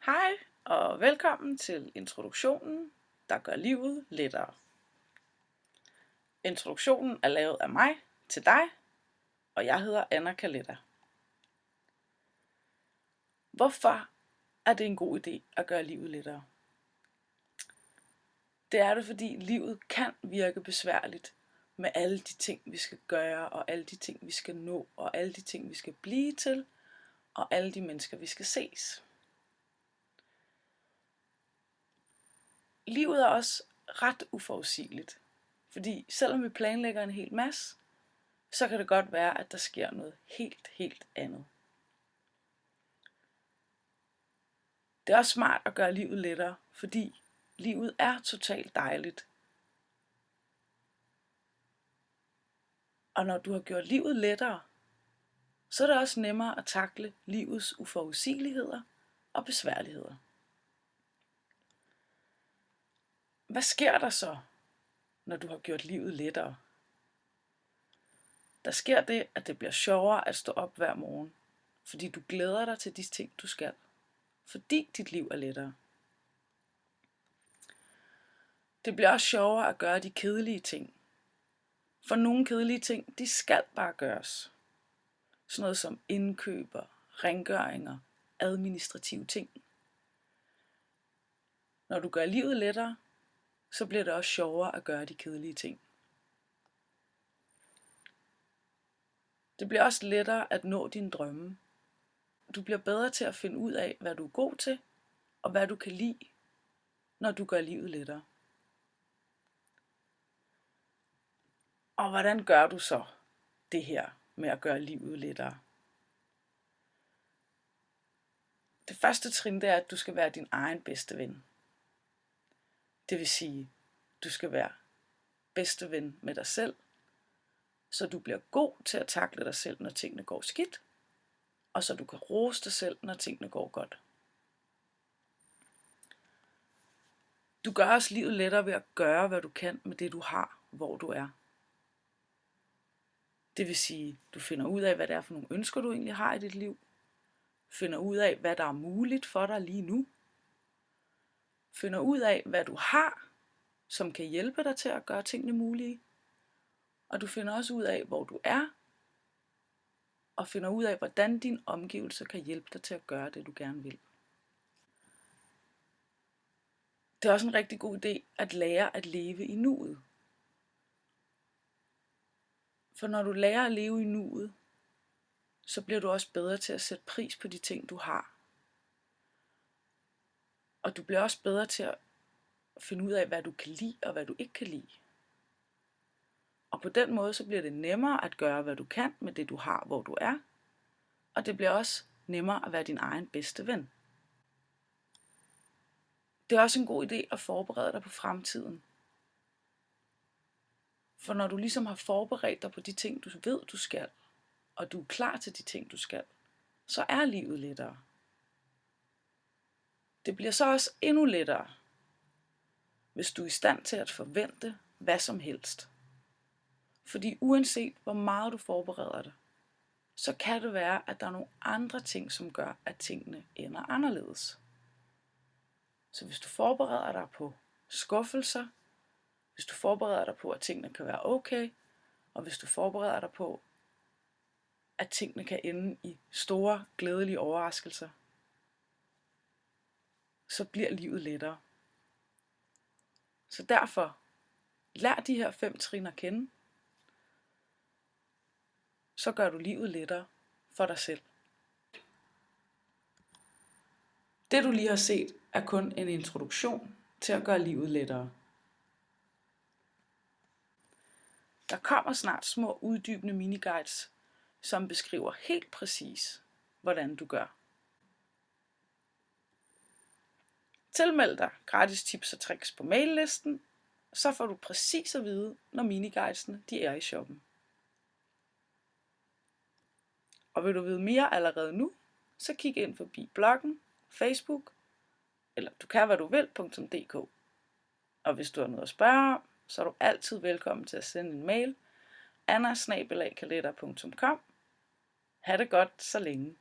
Hej og velkommen til introduktionen, der gør livet lettere. Introduktionen er lavet af mig til dig, og jeg hedder Anna Kaletta. Hvorfor er det en god idé at gøre livet lettere? Det er det, fordi livet kan virke besværligt med alle de ting, vi skal gøre, og alle de ting, vi skal nå, og alle de ting, vi skal blive til, og alle de mennesker, vi skal ses. Livet er også ret uforudsigeligt, fordi selvom vi planlægger en hel masse, så kan det godt være, at der sker noget helt andet. Det er også smart at gøre livet lettere, fordi livet er totalt dejligt. Og når du har gjort livet lettere, så er det også nemmere at takle livets uforudsigeligheder og besværligheder. Hvad sker der så, når du har gjort livet lettere? Der sker det, at det bliver sjovere at stå op hver morgen, fordi du glæder dig til de ting, du skal, fordi dit liv er lettere. Det bliver også sjovere at gøre de kedelige ting, for nogle kedelige ting, de skal bare gøres. Sådan noget som indkøber, rengøringer, administrative ting. Når du gør livet lettere, så bliver det også sjovere at gøre de kedelige ting. Det bliver også lettere at nå dine drømme. Du bliver bedre til at finde ud af, hvad du er god til, og hvad du kan lide, når du gør livet lettere. Og hvordan gør du så det her med at gøre livet lettere? Det første trin, det er, at du skal være din egen bedste ven. Det vil sige, du skal være bedste ven med dig selv, så du bliver god til at takle dig selv, når tingene går skidt, og så du kan rose dig selv, når tingene går godt. Du gør også livet lettere ved at gøre, hvad du kan med det, du har, hvor du er. Det vil sige, du finder ud af, hvad det er for nogle ønsker, du egentlig har i dit liv. Finder ud af, hvad der er muligt for dig lige nu. Finder ud af, hvad du har, som kan hjælpe dig til at gøre tingene mulige. Og du finder også ud af, hvor du er, og finder ud af, hvordan dine omgivelser kan hjælpe dig til at gøre det, du gerne vil. Det er også en rigtig god idé at lære at leve i nuet. For når du lærer at leve i nuet, så bliver du også bedre til at sætte pris på de ting, du har. Og du bliver også bedre til at finde ud af, hvad du kan lide og hvad du ikke kan lide. Og på den måde, så bliver det nemmere at gøre, hvad du kan med det, du har, hvor du er. Og det bliver også nemmere at være din egen bedste ven. Det er også en god idé at forberede dig på fremtiden. For når du ligesom har forberedt dig på de ting, du ved, du skal, og du er klar til de ting, du skal, så er livet lettere. Det bliver så også endnu lettere, hvis du er i stand til at forvente hvad som helst. Fordi uanset hvor meget du forbereder dig, så kan det være, at der er nogle andre ting, som gør, at tingene ender anderledes. Så hvis du forbereder dig på skuffelser, hvis du forbereder dig på, at tingene kan være okay, og hvis du forbereder dig på, at tingene kan ende i store, glædelige overraskelser, så bliver livet lettere. Så derfor, lær de her 5 trin at kende, så gør du livet lettere for dig selv. Det du lige har set er kun en introduktion til at gøre livet lettere. Der kommer snart små uddybende miniguides, som beskriver helt præcis, hvordan du gør. Tilmeld dig gratis tips og tricks på maillisten, så får du præcis at vide, når miniguidesene de er i shoppen. Og vil du vide mere allerede nu, så kig ind forbi bloggen, Facebook, eller du kan hvad du vil.dk. Og hvis du har noget at spørge om, så er du altid velkommen til at sende en mail, anna@kaletta.com. Ha' det godt så længe.